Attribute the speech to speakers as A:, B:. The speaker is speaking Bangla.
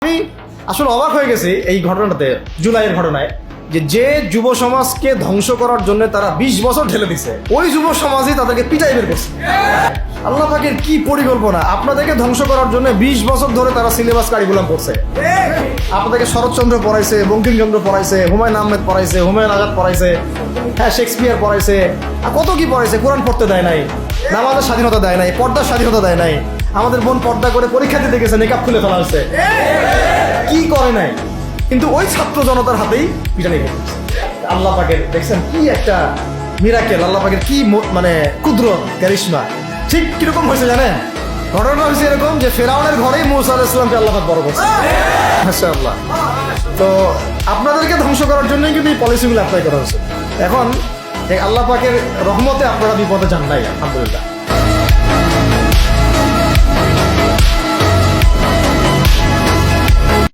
A: আমি আসলে অবাক হয়ে গেছি এই ঘটনাতে, জুলাইয়ের ঘটনায়, যে যুব সমাজকে ধ্বংস করার জন্য তারা 20 বছর ঢেলে দিছে, ওই যুব সমাজই তাদেরকে পিটাই বের করছে। আল্লাহ পাকের কি পরিকল্পনা! আপনাদেরকে ধ্বংস করার জন্য 20 বছর ধরে তারা সিলেবাস কারিকুলাম করছে। আপনাদেরকে শরৎচন্দ্র পড়াইছে, বঙ্কিমচন্দ্র পড়াইছে, হুমায়ুন আহমেদ পড়াইছে, হুমায়ুন আজাদ পড়াইছে, হ্যাঁ শেক্সপিয়ার পড়াইছে, আর কত কি পড়াইছে। কোরআন পড়তে দেয় নাই, নামাজের স্বাধীনতা দেয় নাই, পর্দার স্বাধীনতা দেয় নাই। আমাদের বোন পর্দা করে পরীক্ষা দিতে গেছে, নেকাব খুলে ফেলা হয়েছে, কি করে নাই। কিন্তু ওই ছাত্র জনতার হাতেই পিটানি হয়েছে। আল্লাহ পাকের দেখছেন কি একটা মিরাকেল, আল্লাহ পাকের কি মানে কুদরত, কারিশমা। ঠিক কিরকম হয়েছে জানেন? ঘটনা হয়েছে এরকম যে ফেরাউনের ঘরেই মুসা আলাইহিস সালামকে আল্লাহ পাক বড় করছে। মাশাআল্লাহ। তো আপনাদেরকে ধ্বংস করার জন্যই কিন্তু এই পলিসিগুলো অ্যাপ্লাই করা হয়েছে। এখন এই আল্লাহ পাকের রহমতে আপনারা বিপদে যান নাই, আলহামদুলিল্লাহ।